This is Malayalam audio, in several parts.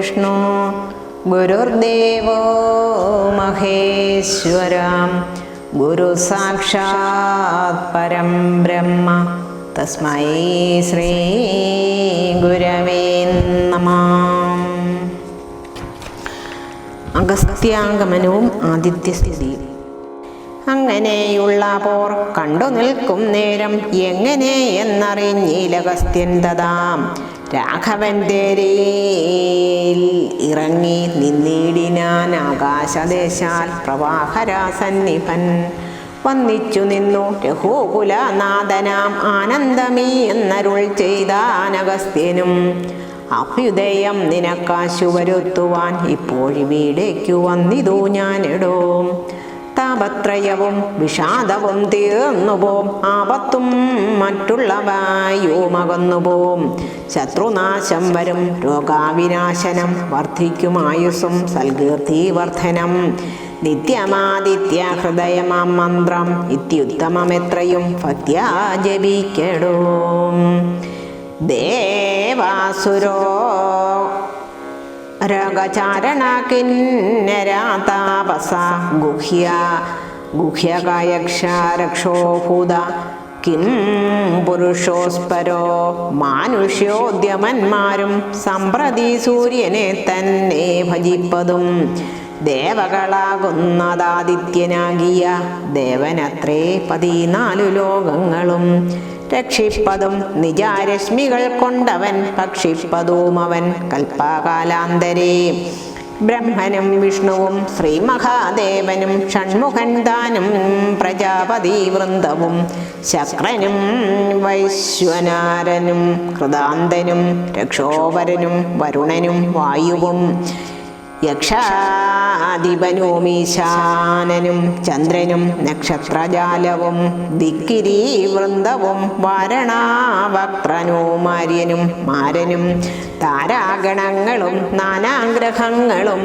വിഷ്ണു ഗുരുർദേവോ മഹേശ്വരം ഗുരു സാക്ഷാത് പരം ബ്രഹ്മ തസ്മൈ ശ്രീ ഗുരവേ നമഃ. അഗസ്ത്യാഗമനവും ആദിത്യസ്ഥിതിയും. അങ്ങനെയുള്ള പോർ കണ്ടു നിൽക്കും നേരം എങ്ങനെ എന്നറിഞ്ഞിലഗസ്ത്യൻ തഥാം രാഘവൻ തേരിൽ ഇറങ്ങി നിന്നിടിനാൻ ആകാശദേശാൽ പ്രവാഹരാസന്നിഭൻ വന്നിച്ചു നിന്നു രഘുകുലനാഥനാം ആനന്ദമീ എന്നരുൾ ചെയ്താനഗസ്ത്യനും അഭ്യുദയം നിനക്കാശു വരുത്തുവാൻ ഇപ്പോഴിവിടേക്കു വന്നിതു ഞാനിടോ. താപത്രയവും വിഷാദവും തീർന്നുപോം, ആപത്തും മറ്റുള്ളവയുമകന്നുപോം. ശത്രുനാശം വരും, രോഗാവിനാശനം, വർദ്ധിക്കുമായുസ്സും സൽകീർത്തിവർദ്ധനം. നിത്യമാദിത്യ ഹൃദയമാം മന്ത്രം ഇത്യുത്തമമെത്രയും ഭക്ത്യാ ജപിക്കടോ. ദേവാസുരോ രഗചാരണ കിന്നരാതാപസ ഗുഹ്യകായക്ഷരക്ഷോഭൂത കിം പുരുഷോസ്പരോ മാനുഷ്യോദ്യമന്മാരും സമ്പ്രതി സൂര്യനെ തന്നെ ഭജിപ്പതും ദേവകളാകുന്നതാദിത്യനാകിയ ദേവനത്രേ 14 ലോകങ്ങളും രക്ഷിപ്പതും നിജാരശ്മികൾ കൊണ്ടവൻ ഭക്ഷിപ്പതും അവൻ കൽപ്പകാലാന്തരേ. ബ്രഹ്മനും വിഷ്ണുവും ശ്രീമഹാദേവനും ഷൺമുഖൻ താനും പ്രജാപതി വൃന്ദവും ശക്രനും വൈശ്വനാരനും കൃതാന്തനും രക്ഷോവരനും വരുണനും വായുവും യക്ഷാധിപനുമീശാനനും ചന്ദ്രനും നക്ഷത്രജാലവും ദിക്കിരി വൃന്ദവും വാരണാവക്ത്രനുമാര്യനും മാരനും താരാഗണങ്ങളും നാനാഗ്രഹങ്ങളും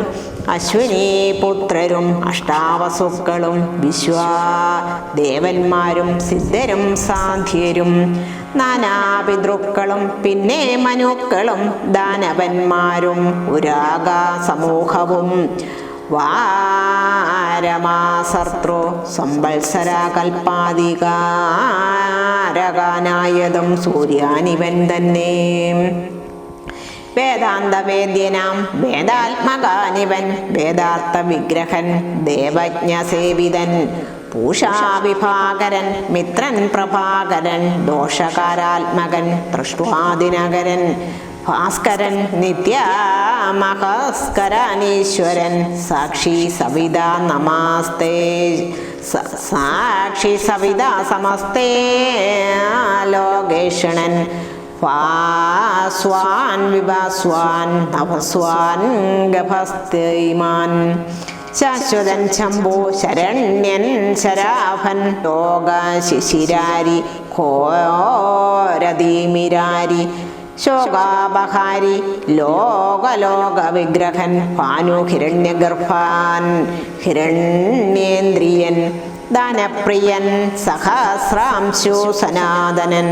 അശ്വിനി പുത്രരും അഷ്ടാവസുക്കളും വിശ്വദേവന്മാരും സിദ്ധരും സാധ്യരും നാനാപിതൃക്കളും പിന്നെ മനുക്കളും ദാനവന്മാരും ഉരാഗ സമൂഹവും വാരമാസർത്തൃ സംവത്സര കൽപ്പാധികാരകാനായതും സൂര്യാനിവൻ തന്നെ. വേദാന്തവേദ്യനാം വേദാത്മകാനിവൻ വേദാർത്ഥ വിഗ്രഹൻ ദേവജ്ഞസേവിതൻ പൂഷാവിഭാകരൻ മിത്രൻ പ്രഭാകരൻ ദോഷകാരാത്മകൻ തൃഷ്ട്വാദിനകരൻ ഭാസ്കരൻ നിത്യമഹസ്കരനീശ്വരൻ സാക്ഷി സവിത നമസ്തേ സാക്ഷി സവിത സമസ്തേ ലോകേഷണൻ വാസ്വാൻ വിഭാസ്വാൻ നവസ്വാൻ ഗഭസ്തൈമാൻ ശാശ്വതൻ ശംഭോ ശരണ്യൻ ശരാഭൻ ലോകശിശിരാരി ഘോരതിമിരാരി ശോകാപഹാരി ലോകലോക വിഗ്രഹൻ ഭാനു ഹിരണ്യഗർഭാൻ ഹിരണ്യേന്ദ്രിയൻ ദാനപ്രിയൻ സഹസ്രാംശു സനാതനൻ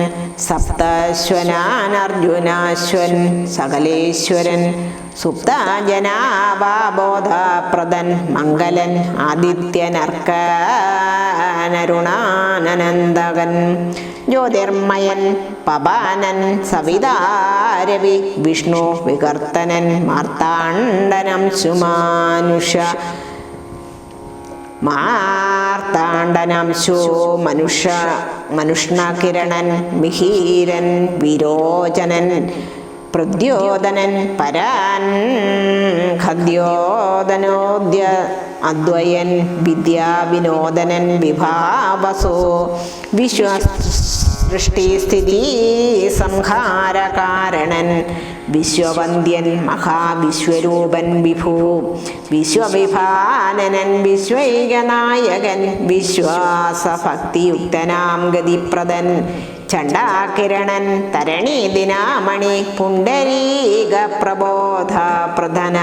സപ്തശ്വനാൻ അർജുനാശ്വൻ സകലേശ്വരൻ സുപ്തജനാബോധപ്രദൻ മംഗലൻ ആദിത്യനർക്കനരുണാനന്ദകൻ ജ്യോതിർമയൻ പവനൻ സവിതാരവി വിഷ്ണു വികർത്തനൻ മാർത്താണ്ഡനം സുമാനുഷ മാർത്താണ്ഡനാംശോ മനുഷ്ണകിരണൻ മിഹീരൻ വിരോചനൻ പ്രദ്യോതനൻ പരാൻ ഖദ്യോദനോദ്യ അദ്വയൻ വിദ്യാവിനോദനൻ വിഭാവസോ വിശ്വസൃഷ്ടിസ്ഥിതി സംഹാരകാരണൻ വിശ്വവന്ദ്യൻ മഹാവിശ്വരൂപൻ വിഭൂ വിശ്വവിഭാനനൻ വിശ്വൈകനായകൻ വിശ്വാസഭക്തിയുക്തനാം ഗതിപ്രദൻ ചണ്ഡാകിരണൻ തരണീദിനാമണി പുണ്ടരീക പ്രബോധ പ്രധന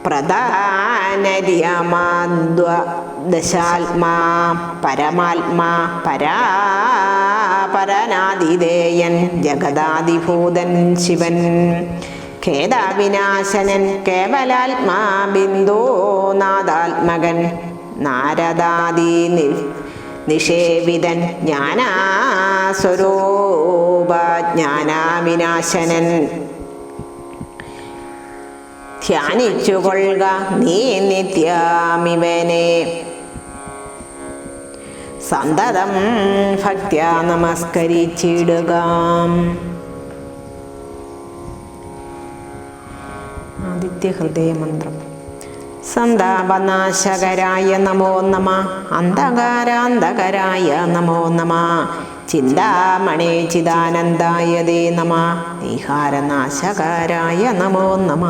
പ്രധാനരിയമാദ്വദശാത്മാ പരമാത്മാ പരാപരനാദിദേയൻ ജഗദാദിഭൂതൻ ശിവൻ ഖേദവിനാശനൻ കേവലാത്മാ ബിന്ദുനാഥാത്മകൻ നാരദാദി നിഷേവിതൻ ജ്ഞാനാസ്വരൂപ ജ്ഞാനാവിനാശനൻ ധ്യാനിച്ചുകൊള്ളുക നീ നിത്യമിവനെ സന്തതം ഭക്ത്യാ നമസ്കരിച്ചിടുക. ആദിത്യഹൃദയമന്ത്രം. സന്താപനാശകരായ നമോ നമ, അന്ധകാരാന്ധകരായ നമോ നമ, ചിന്താമണി ചിദാനന്ദായ തേ നമ, വിഹാരനാശകരായ നമോ നമ,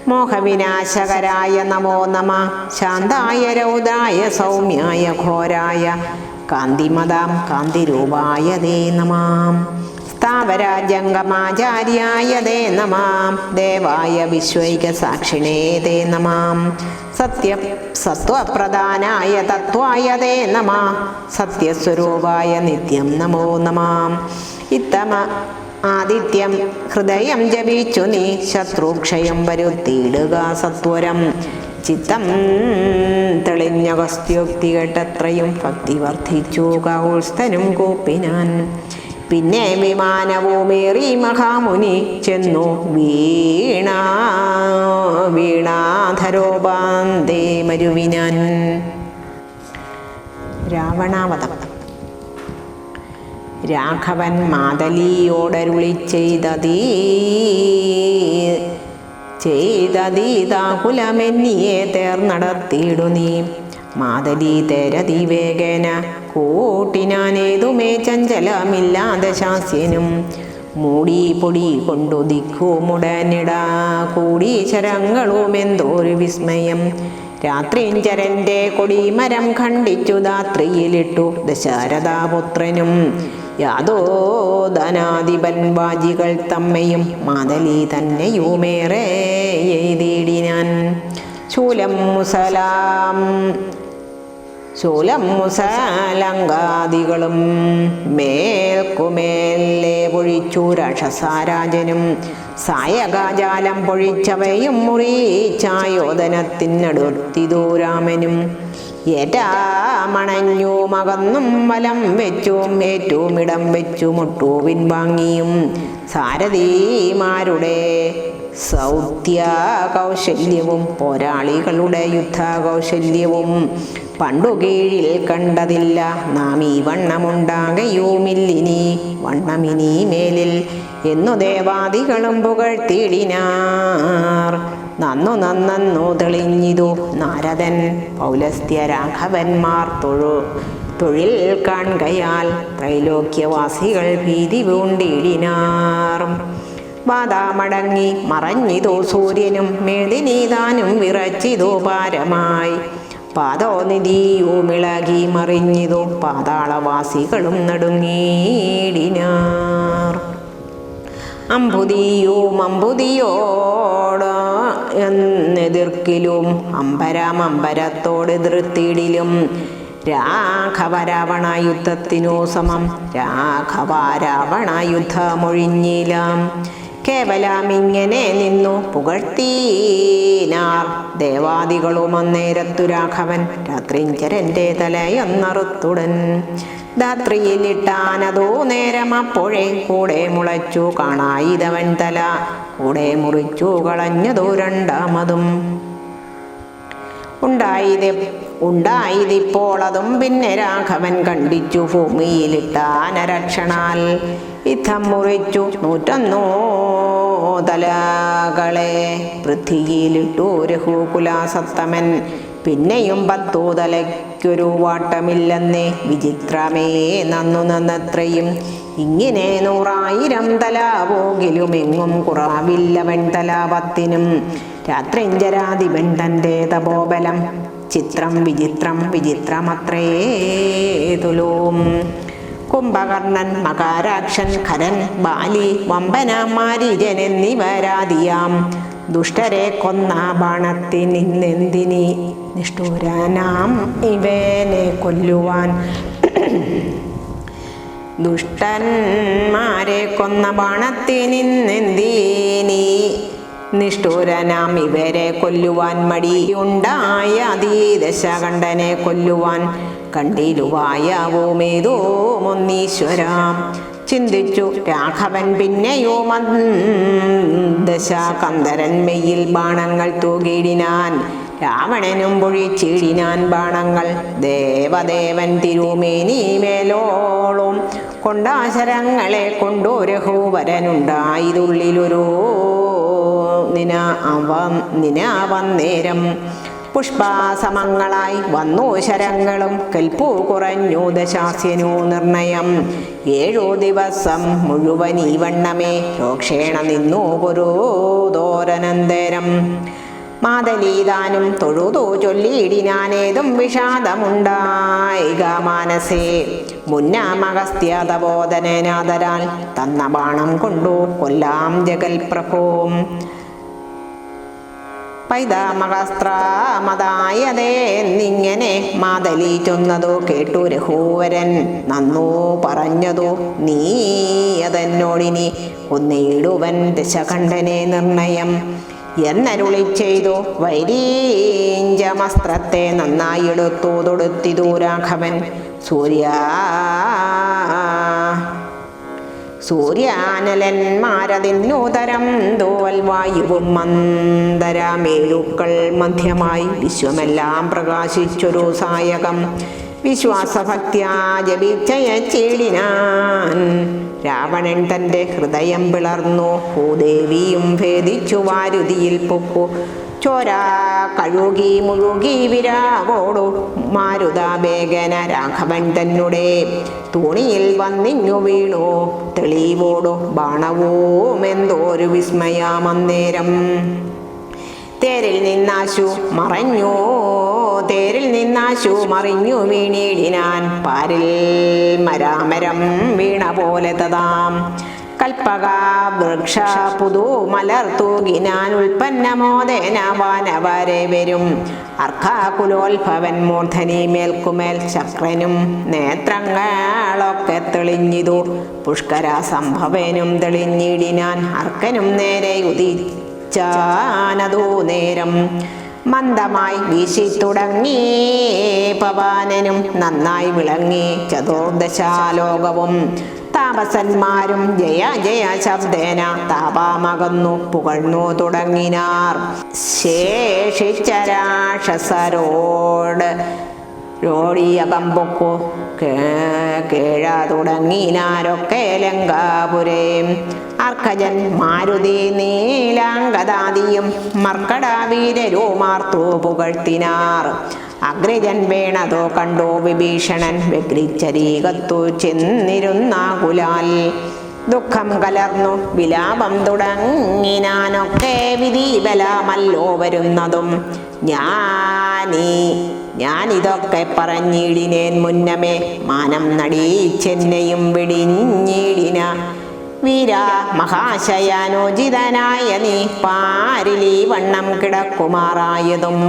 മോഹവിനാശകരായ നമോ നമ, ശാന്തായ രൗദ്രായ സൗമ്യായ ഘോരായ കാന്തിമതാം കാന്തിരൂപായ തേ നമ, സ്ഥാവരാജംഗമാചാര്യായ തേ നമ, ദേവായ വിശ്വൈകസാക്ഷിണേ തേ നമ, സത്വപ്രധാനായ തത്വായ തേ നമ, സത്യസ്വരൂപായ നിത്യം നമോ നമ. ഇത്തമ ആദിത്യം ഹൃദയം ജപിച്ചു നീ ശത്രുക്ഷയം വരുത്തിയിടുക സത്വരം, ചിത്തം തെളിഞ്ഞഗസ്ത്യോക്തി കേട്ടത്രയും ഭക്തി വർദ്ധിച്ചു കൗത്സ്ഥനും കൂപ്പിനാൻ. പിന്നെ വിമാനവുമേറി മഹാമുനി ചെന്നു വീണാധരോപാന്തേ മരുവിനാൻ. രാവണാവതം. രാഘവൻ മാതലിയോടരുളി ചെയ്തതീതാകുലമെന്നിയെ തേർന്നടത്തിയിടു നീ, മാതലി തേരതി വേഗേന കൂട്ടിനാനേതുമേ ചഞ്ചലമില്ലാതെ ശാസ്യനും, മൂടി പൊടി കൊണ്ടു ദിക്കുമുടനിട കൂടി ശരങ്ങളുമെന്തോരു വിസ്മയം, രാത്രിഞ്ചരൻ്റെ കൊടിമരം ഖണ്ഡിച്ചു ധാത്രിയിലിട്ടു ദശരഥാപുത്രനും, യാദോധനാധിപൻ വാജികൾ തമ്മയും മാതലി തന്നെയുമേറെ എയ്തിടിനാൻ. ശൂലം മുസലങ്കാദികളും മേൽക്കുമേലെ പൊഴിച്ചു രാക്ഷസാരാജനും, സായകാജാലം പൊഴിച്ചവയും മുറിച്ചായോധനത്തിനടുത്തിതു രാമനും, ഏറ്റാമണഞ്ഞു മകന്നും വലം വെച്ചും ഏറ്റുമിടം വെച്ചു മുട്ടു പിൻവാങ്ങിയും, സാരഥിമാരുടെ സൗത്യ കൗശല്യവും പോരാളികളുടെ യുദ്ധ കൗശല്യവും പണ്ടു കീഴിൽ കണ്ടതില്ല നാം ഈ വണ്ണമുണ്ടാകയുമില്ലിനി വണ്ണമിനി മേലിൽ എന്നു ദേവാദികളും പുകഴ്ത്തിയിടിനാർ. നന്നു തെളിഞ്ഞിതു നാരദൻ പൗലസ്ത്യ രാഘവന്മാർ തൊഴിൽ കാൺകയാൽ ത്രൈലോക്യവാസികൾ ഭീതി പൂണ്ടിടിനാർ. വാതാമടങ്ങി മറഞ്ഞിതോ സൂര്യനും മേദിനീതാനും വിറച്ചിതോ പാരമായി, പാദോനിധിയുമിളകി മറിഞ്ഞിതോ പാതാളവാസികളും നടുങ്ങിയിടിനാർ. അമ്പുതിയോട് എന്നെതിർക്കിലും അമ്പരത്തോടെതിർത്തിടിലും, രാഘവരാവണ യുദ്ധത്തിനു സമം രാഘവരാവണ യുദ്ധമൊഴിഞ്ഞിലാം. കേവലമിങ്ങനെ നിന്നു പുകഴ്ത്തീനാർ ദേവാദികളും അന്നേരത്തു രാഘവൻ രാത്രിഞ്ചരൻ്റെ തലയൊന്നറുത്തുടൻ. ധാത്രിയിലിട്ടാനതോ നേരം അപ്പോഴേ കൂടെ മുളച്ചു കാണായിതവൻ തല, കൂടെ മുറിച്ചു കളഞ്ഞതോ രണ്ടാമതും. ഉണ്ടായതിപ്പോൾ അതും പിന്നെ രാഘവൻ കണ്ടിച്ചു ഭൂമിയിലിട്ടാനരക്ഷണാൽ, യുദ്ധം മുറിച്ചു 101 തലകളെ പൃഥ്വിയിലിട്ടു രഘുകുലാസത്തമൻ. പിന്നെയും 10 തലയ്ക്കൊരു വാട്ടമില്ലെന്നേ വിചിത്രമേ നന്നത്രയും, ഇങ്ങനെ 100,000 തല പോകിലും എങ്ങും കുറവില്ലവൻ തല 10നും. രാത്രിഞ്ചരാധിപൻ തൻ്റെ തപോബലം ചിത്രം വിചിത്രമത്രേ തുലോം. കുംഭകർണൻ മകാരാക്ഷൻ ഖരൻ ബാലി വമ്പന മാരീജൻ എന്നിവരാദിയാം ദുഷ്ടരെ കൊന്ന ബാണത്തിനിന്നെന്തിനി നിഷ്ഠൂരനാം ഇവനെ കൊല്ലുവാൻ. ദുഷ്ടന്മാരെ കൊന്ന ബാണത്തിനിന്നെന്തീനി നിഷ്ഠൂരനാം ഇവരെ കൊല്ലുവാൻ മടിയുണ്ടായ ദശകണ്ഠനെ കൊല്ലുവാൻ കണ്ടിലുവായാവോമേതോ മുന്നീശ്വരാം ചിന്തിച്ചു രാഘവൻ. പിന്നെയോ ദശകന്ധരൻ മെയ്യിൽ ബാണങ്ങൾ തൂകിടിനാൻ. രാവണനും പൊഴിച്ചിടിനാൻ ബാണങ്ങൾ. ദേവദേവൻ തിരുമേനി മേലോളും കൊണ്ടാശരങ്ങളെ കൊണ്ടു രഘുവരനുണ്ടായതുള്ളിലൊരു നിനാവന്നേരം പുഷ്പാസമങ്ങളായി വന്നു ശരങ്ങളും കൽപ്പു കുറഞ്ഞു ദശാസ്യനു നിർണയം. 7 ദിവസം മുഴുവൻ ഈ വണ്ണമേ രോക്ഷേണ നിന്നു പുരോദോരനന്തരം. മാതലീതാനും തൊഴുതു ചൊല്ലിയിടിനാനേതും വിഷാദമുണ്ടായിക മാനസേ. മുന്നാമഗസ്ത്യതബോധനനാദരാൽ തന്ന ബാണം കൊണ്ടു കൊല്ലാം ജഗൽപ്രഭോം. പൈതാമഹസ്ത്രാമതായതെന്നിങ്ങനെ മാതലി ചൊന്നതു കേട്ടു രഘുവരൻ. നന്നു പറഞ്ഞതു നീ അതെന്നോടിനി കൊന്നിടുവൻ ദശകണ്ഠനെ നിർണയം എന്നരുളി ചെയ്തു. വൈരീഞ്ചമസ്ത്രത്തെ നന്നായി എടുത്തു തൊടുത്തിതു രാഘവൻ. സൂര്യാനലന്മാരതിന്നൂതരം തോവൽ വായുവും മന്ദരമേഴുക്കൾ മധ്യമായി വിശ്വമെല്ലാം പ്രകാശിച്ചൊരു സായകം വിശ്വാസഭക്ത്യാ ജപിച്ചയച്ചിടിനാൻ. രാവണൻ തൻ്റെ ഹൃദയം പിളർന്നു. ഭൂദേവിയും ഭേദിച്ചു വാരുതിയിൽ പൊക്കു. ചോരാ കഴുകി മുഴുകി വിരാവോടു മാരുതാവേഗന രാഘവൻ തന്നെ തൂണിയിൽ വന്നിങ്ങു വീണു. തെളിവോടു ബാണവും എന്തോരു വിസ്മയാമന്നേരം. തേരിൽ നിന്നാശു മറിഞ്ഞു വീണിടിനാൻ. പാരിൽ മരാമരം വീണ പോലെ തഥാം. കൽപ്പക വൃക്ഷ പുതു മലർ തൂകിനാൻ. ഉൽപ്പന്നമോദേന വാനവരെ വരും. അർക്കാകുലോത്ഭവൻ മൂർധനി മേൽക്കുമേൽ ചക്രനും നേത്രങ്ങളൊക്കെ തെളിഞ്ഞിതു. പുഷ്കര സംഭവനും തെളിഞ്ഞിടിനാൻ. അർക്കനും നേരെ ഉദിച്ചാനതു നേരം. മന്ദമായി വീശി തുടങ്ങി പവാനനും നന്നായി വിളങ്ങി ചതുർദശാലോകവും. താപസന്മാരും ജയ ജയ ശബ്ദേന താപാമകന്നു പുകഴ്ന്നു തുടങ്ങിനാർ. ശേഷിച്ച രാക്ഷസരോട് രോടിയകമ്പൊക്കു കേഴ തുടങ്ങിനാരൊക്കെ ലങ്കാപുരേ. അർക്കജൻ മാരുതി നീലാംഗദാദിയും മർക്കടാവീരരുമാർത്തു പുകഴ്ത്തിനാർ. അഗ്രജൻ വേണതോ കണ്ടു വിഭീഷണൻ വ്യഗ്രിച്ചരീകത്തു ചെന്നിരുന്നാകുലാൽ. ദുഃഖം കലർന്നു വിലാപം തുടങ്ങിനാനൊക്കെ വിധിബലമല്ലോ വരുന്നതും. ഞാനിതൊക്കെ പറഞ്ഞിടിനേൻ മുന്നമേ. മാനം നടിച്ചെന്നെയും വെടിഞ്ഞിടിന വീര മഹാശയാനോചിതനായ നീ പാരിലീ വണ്ണം കിടക്കുമാറായതും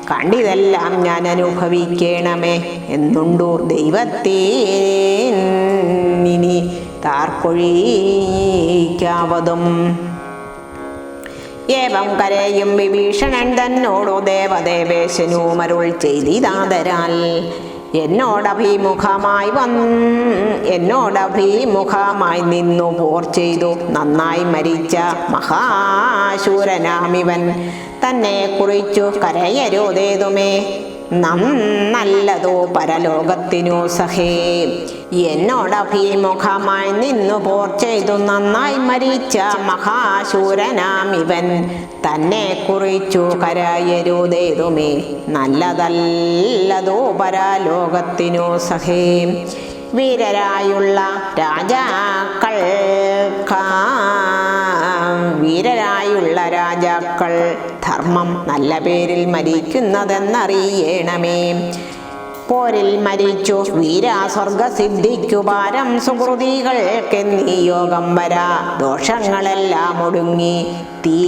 കണ്ടിതെല്ലാം ഞാൻ അനുഭവിക്കണമേ എന്നുണ്ടു ദൈവത്തിനി താർക്കൊഴിക്കാവതും. ഏവം കരയും വിഭീഷണൻ തന്നോടു ദേവദേവേശനു മരുൾ ചെയ്തിതാദരാൽ. എന്നോടഭിമുഖമായി നിന്നു പോർ ചെയ്തു നന്നായി മരിച്ച മഹാശൂരനാമിവൻ. തന്നെ കുറിച്ചു കരയരുതേതുമേ നല്ലതോ പരലോകത്തിനു സഹേ. എന്നോടഭിമുഖമായി നിന്നു പോർ ചെയ്തു നന്നായി മരിച്ച മഹാശൂരനാമിവൻ. തന്നെ കുറിച്ചു കരയരുതേതുമേ നല്ലതല്ലതോ പരലോകത്തിനു സഹേ. വീരരായുള്ള രാജാക്കൾ ധർമ്മം നല്ല പേരിൽ മരിക്കുന്നതെന്നറിയണമേ. പോരിൽ മരിച്ചു വീരാസ്വർഗസിദ്ധിക്കു ഭാരം സുഹൃതികൾക്കെന്നീ യോഗം വരാ. ദോഷങ്ങളെല്ലാം ഒടുങ്ങി തീ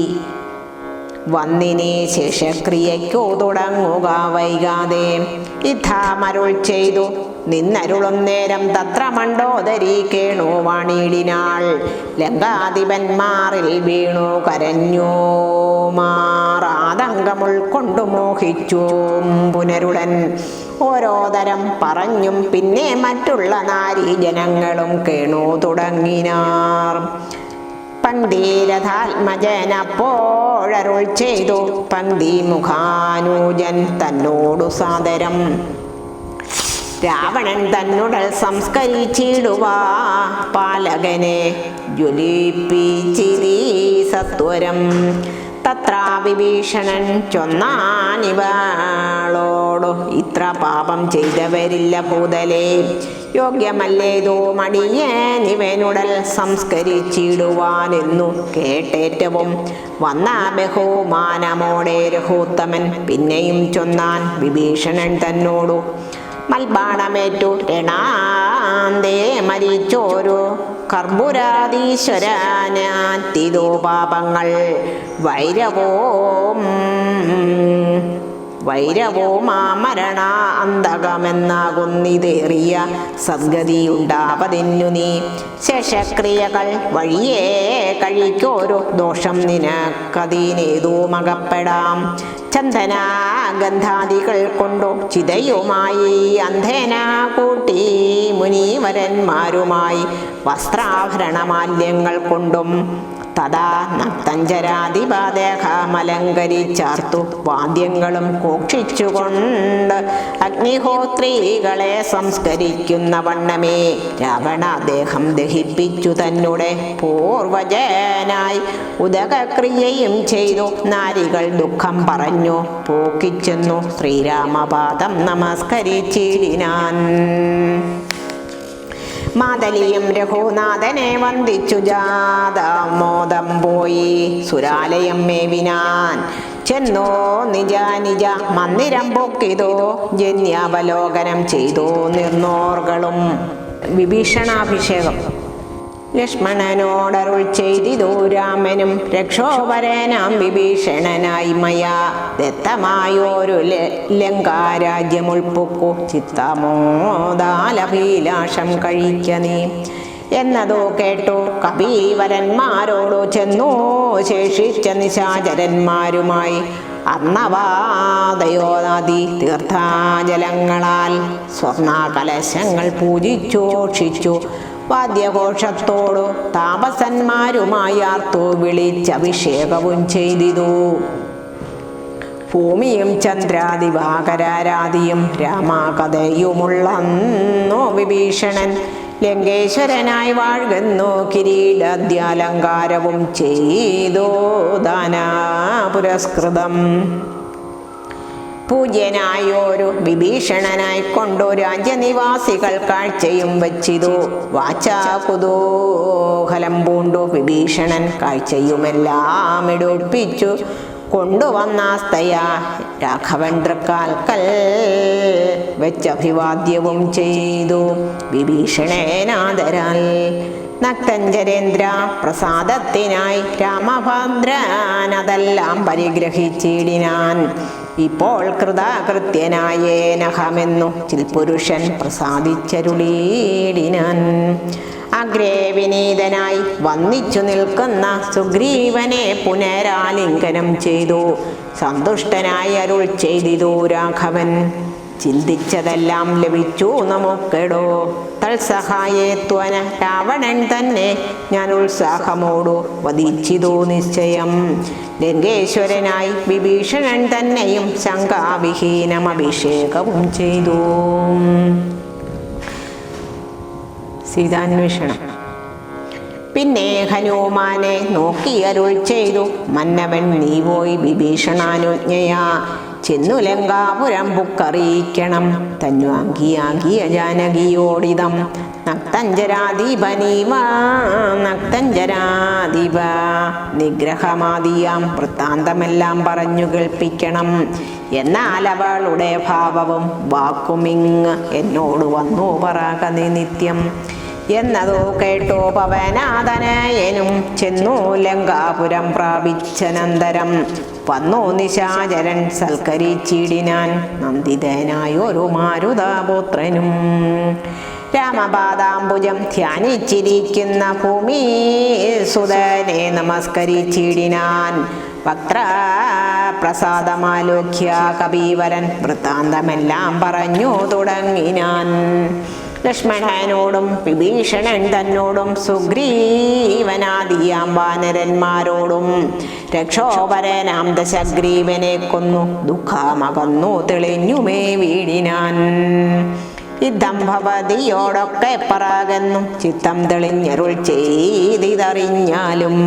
വന്നിനെ ശേഷക്രിയയ്ക്കു തുടങ്ങുക വൈകാതെ. ഇഥാമരുൾ ചെയ്തു നിന്നരുളും നേരം തത്ര മണ്ഡോദരി കേണു വാണിടിനാൾ. ലങ്കാധിപന്മാരിൽ വീണു കരഞ്ഞു മാറാതങ്കം ഉൾക്കൊണ്ടു മോഹിച്ചു പുനരുടൻ. ഓരോ തരം പറഞ്ഞും പിന്നെ മറ്റുള്ള നാരീജനങ്ങളും കേണു തുടങ്ങിനാർ. പങ്ക്തിരഥാത്മജനപ്പോഴരുൾ ചെയ്തു പങ്ക്തി മുഖാനൂജൻ തന്നോടു സാദരം. രാവണൻ തന്നുടൽ സംസ്കരിച്ചിടുവാ പാലകനെ ജ്വലിപ്പിച്ചിരീ സത്വരം. തത്ര വിഭീഷണൻ ചൊന്നാനിവളോടു ഇത്ര പാപം ചെയ്തവരില്ല ഭൂതലേ. യോഗ്യമല്ലേതോ മടിയേനിവനുടൽ സംസ്കരിച്ചിടുവാനെന്നു കേട്ടേറ്റവും വന്ന ബഹുമാനമോടെ രഘുത്തമൻ പിന്നെയും ചൊന്നാൻ വിഭീഷണൻ തന്നോടു. മൽബാണമേറ്റു രണാന്തേ മരിച്ചോരു കർപ്പുരാധീശ്വരനാറ്റിതോ പാപങ്ങൾ വൈരവോമാമരണ അന്തകമെന്നാകുന്നിതേറിയ സദ്ഗതിയുണ്ടാവതിന്നു നീ. ശേഷക്രിയകൾ വഴിയേ കഴിക്കോരു ദോഷം നിനക്കതീനേതോ മകപ്പെടാം. ചന്ദന ഗന്ധാദികൾ കൊണ്ടു ചിതയുമായി അന്ധേന കൂട്ടി മുനീവരന്മാരുമായി വസ്ത്രാഭരണമാല്യങ്ങൾ കൊണ്ടും തഥാ നക്തഞ്ചരാധിപദേഹമലങ്കരിച്ചാർത്തു വാദ്യങ്ങളും കോക്ഷിച്ചുകൊണ്ട് അഗ്നിഹോത്രീകളെ സംസ്കരിക്കുന്ന വണ്ണമേ രാവണ ദേഹം ദഹിപ്പിച്ചു തന്നെ പൂർവജനായി ഉദകക്രിയയും ചെയ്തു. നാരികൾ ദുഃഖം പറഞ്ഞു പോക്കിച്ചെന്നു ശ്രീരാമപാദം നമസ്കരിച്ചിടിനാൻ. മാതലിയും രഘുനാഥനെ വന്ദിച്ചു ജാതമോദം പോയി സുരാലയം മേവിനാൻ. ചെന്നോ നിജ നിജ മന്ദിരം പൊക്കിതോ ജന്യാവലോകനം ചെയ്തോ നിർന്നോർകളും. വിഭീഷണാഭിഷേകം. ലക്ഷ്മണനോടരുൾ ചെയ്തിതോ രാമനും രക്ഷോപരനാം വിഭീഷണനായി മയാ ദത്തമായോരു ലങ്കാരാജ്യമുൾപ്പൊക്കു ചിത്തമോദാലഭിലാഷം കഴിക്ക നീ എന്നതോ കേട്ടു കപീവരന്മാരോടു ചെന്നു ശേഷിച്ച നിശാചരന്മാരുമായി അർണവാദയോനദി തീർത്ഥാജലങ്ങളാൽ സ്വർണകലശങ്ങൾ പൂജിച്ചോക്ഷിച്ചു വാദ്യഘോഷത്തോടു താപസന്മാരുമായാർത്തു വിളിച്ചഭിഷേകവും ചെയ്തിതു. ഭൂമിയും ചന്ദ്രാദിവാകരാരാദിയും രാമകഥയുമുള്ളന്നോ വിഭീഷണൻ ലങ്കേശ്വരനായി വാഴുന്നു. കിരീടാദ്യാലങ്കാരവും ചെയ്തോ ദാനാ പുരസ്കൃതം. പൂജ്യനായോരു വിഭീഷണനായി കൊണ്ടു രാജ്യനിവാസികൾ കാഴ്ചയും വച്ചിതു. വാചാ കുതൂഹലം പൂണ്ടു വിഭീഷണൻ കാഴ്ചയുമെല്ലാം എടുപ്പിച്ചു കൊണ്ടുവന്നാസ്തയാ രാഘവൻ തൃക്കാൽക്കൽ വെച്ചഭിവാദ്യവും ചെയ്തു. വിഭീഷണേനാദരാൽ നക്തഞ്ചരേന്ദ്ര പ്രസാദത്തിനായി രാമഭദ്രനതെല്ലാം പരിഗ്രഹിച്ചിടിനാൻ. ഇപ്പോൾ കൃതകൃത്യനായേനഹമെന്നു ചിൽപുരുഷൻ പ്രസാദിച്ചരുളീടിനാൻ. അഗ്രേ വിനീതനായി വന്നിച്ചു നിൽക്കുന്ന സുഗ്രീവനെ പുനരാലിംഗനം ചെയ്തു. സന്തുഷ്ടനായി അരുൾ ചെയ്തിതു രാഘവൻ. ചിന്തിച്ചതെല്ലാം ലഭിച്ചു നമുക്കെടോ. തൽസഹായേത്വന രാവണൻ തന്നെ ഞാൻ ഉത്സാഹമോടു വധിച്ചിതു നിശ്ചയം. ലങ്കേശ്വരനായി വിഭീഷണൻ തന്നെയും ശങ്കാവിഹീനം അഭിഷേകവും ചെയ്തു. സീതാന്വേഷണം. പിന്നെ ഹനുമാനെ നോക്കിയരുൾ ചെയ്തു. മന്നവൻ നീ പോയി വിഭീഷണാനുജ്ഞയാ ചെന്നു ലങ്കാപുരം പുക്കറിയിക്കണം. തന്വാങ്കിയാകിയ ജാനകിയോടിതം നക്തഞ്ചരാധിപനീവ നിഗ്രഹമാദിയാം വൃത്താന്തമെല്ലാം പറഞ്ഞു കേൾപ്പിക്കണം. എന്നാൽ അവളുടെ ഭാവവും വാക്കുമിങ് എന്നോട് വന്നു പറക നീ നിത്യം എന്നതോ കേട്ടോ പവനാതനയനും ചെന്നു ലങ്കാപുരം പ്രാപിച്ചനന്തരം വന്നു നിശാചരൻ സൽക്കരിച്ചിടിനാൻ നന്ദിതനായൊരു മാരുതപുത്രനും. രാമപാദാംബുജം ധ്യാനിച്ചിരിക്കുന്ന ഭൂമി സുതനെ നമസ്കരിച്ചിടിനാൻ. വക്രപ്രസാദമാലോക്യ കപീവരൻ വൃത്താന്തമെല്ലാം പറഞ്ഞു തുടങ്ങിനാൻ. ലക്ഷ്മണനോടും വിഭീഷണൻ തന്നോടും സുഗ്രീവനാദിയാം വാനരന്മാരോടും രക്ഷോപരനാം ദശഗ്രീവനെ കൊന്നു ദുഃഖമകന്നു തെളിഞ്ഞുമേ വീടിനാൻ. യുദ്ധം ഭവതിയോടൊക്കെ പറകെന്നും ചിത്തം തെളിഞ്ഞരുൾ ചെയ്തിതറിഞ്ഞാലും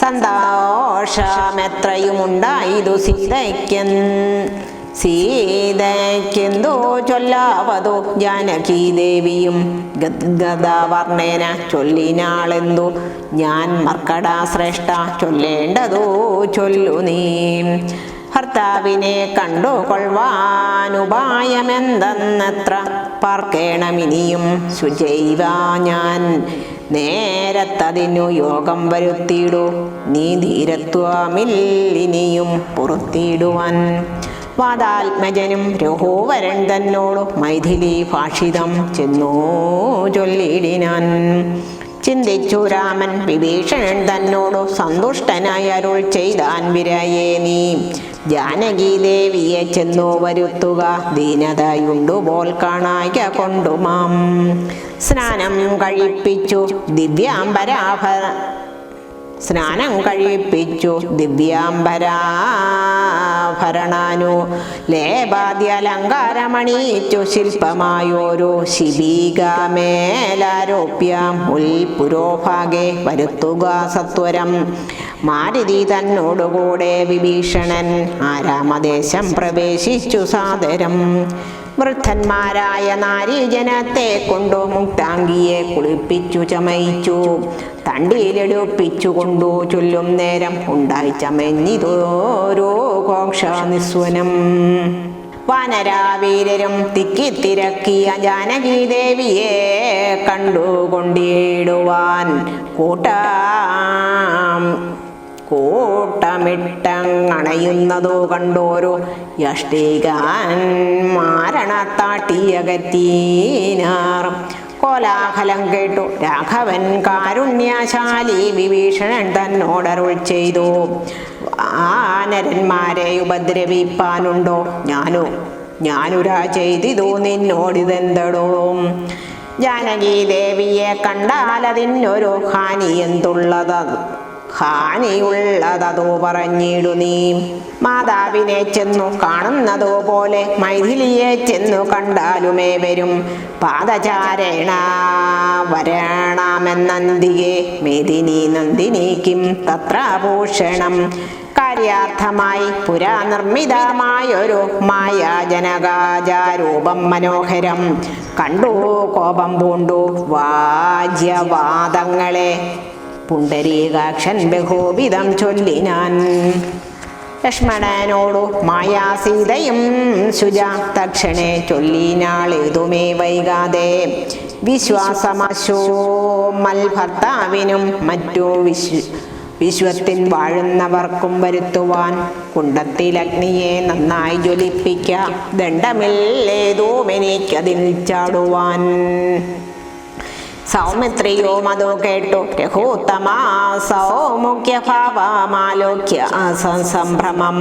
സന്തോഷമെത്രയുമുണ്ടായിതു സീതയ്ക്കെന്തോ ചൊല്ലാവതോ ജാനകീ ദേവിയും ഗദ്ഗദവർണ്ണേന ചൊല്ലിനാളെന്തു ഞാൻ മർക്കടാശ്രേഷ്ഠ ചൊല്ലേണ്ടതോ ചൊല്ലു നീ. ഭർത്താവിനെ കണ്ടുകൊള്ളുവാനുപായമെന്തെന്നത്ര പാർക്കേണമിനിയും ശുചൈവ ഞാൻ നേരത്തതിനു യോഗം വരുത്തിയിടൂ നീ ധീരത്വമില്ലിനിയും പുറത്തിടുവാൻ. വാദാത്മജനും രഘുവരൻ തന്നോടു മൈഥിലി ഭാഷിതം ചെന്നോ ചൊല്ലിടിനാൻ. ചിന്തിച്ചു രാമൻ വിഭീഷണൻ തന്നോടു സന്തുഷ്ടനായി അരുൾ ചെയ്താൻ വിരയേ നീ ജാനകി ദേവിയെ ചെന്നു വരുത്തുക ദീനതയുണ്ടുപോൽ കാണായ്ക കൊണ്ടുമാം. സ്നാനം കഴിപ്പിച്ചു ദിവ്യാംബരാഭരണാനു ലേപാദ്യലങ്കാരമണിയിച്ചു ശില്പമായോരോ ശിബികാമേലാരോപ്യം ഉൽപുരോഭാഗെ വരുത്തുക സത്വരം. മാരുതി തന്നോടുകൂടെ വിഭീഷണൻ ആരാമദേശം പ്രവേശിച്ചു സാദരം. വൃദ്ധന്മാരായ നാരീജനത്തെ കൊണ്ടു മുക്താംഗിയെ കുളിപ്പിച്ചു ചമയിച്ചു തണ്ടിയിലെടുപ്പിച്ചു കൊണ്ടു ചൊല്ലും നേരം ഉണ്ടായി ചമഞ്ഞിതോരോ ഘോഷ നിസ്വനം. വാനരാവീരരും തിക്കിത്തിരക്കിയ ജാനകി ദേവിയെ കണ്ടുകൊണ്ടിടുവാൻ കൂട്ടമിട്ടണയുന്നതോ കണ്ടോരോ യഷ്ടികാന്മാരണത്താട്ടിയകറ്റീനാർ. കോലാഹലം കേട്ടു രാഘവൻ കാരുണ്യശാലി വിഭീഷണൻ തന്നോടരുൾ ചെയ്തു വാനരന്മാരെ ഉപദ്രവിപ്പാനുണ്ടോ ഞാനുരാ ചെയ്തിതു നിന്നോടിതെന്തടോ. ജാനകി ദേവിയെ കണ്ടാലതിനൊരു ഹാനിയുള്ളതോ പറഞ്ഞിടു നീ. മാതാവിനെ ചെന്നു കാണുന്നതോ പോലെ മൈഥിലിയെ ചെന്നു കണ്ടാലുമേ വരും. പാദചാരേണ വരണമെന്നന്തികെ മേദിനി നന്ദിനിക്കും തത്ര ഭൂഷണം. കാര്യാർത്ഥമായി പുരാനിർമ്മിതമായൊരു മായാജനകാജാരൂപം മനോഹരം കണ്ടു കോപം പൂണ്ടു വാജ്യവാദങ്ങളെ പുണ്ടരീകാക്ഷൻ ബഹുവിധം ചൊല്ലിനാൻ. ലക്ഷ്മണനോടു മായാസീതയും ശുച തക്ഷണേ ചൊല്ലിനാളേതുമേ വൈകാതെ. വിശ്വാസമശോമൽ ഭർത്താവിനും മറ്റു വിശ്വത്തിൽ വാഴുന്നവർക്കും വരുത്തുവാൻ കുണ്ടത്തിലഗ്നിയെ നന്നായി ജ്വലിപ്പിക്ക ദണ്ഡമില്ലേതോമെനിക്കതിൽ ചാടുവാൻ. സൗമിത്രിയോ മതോ കേട്ടു രഘുത്തമാ സൗമുഖ്യഭാവമാലോക്യ സംഭ്രമം.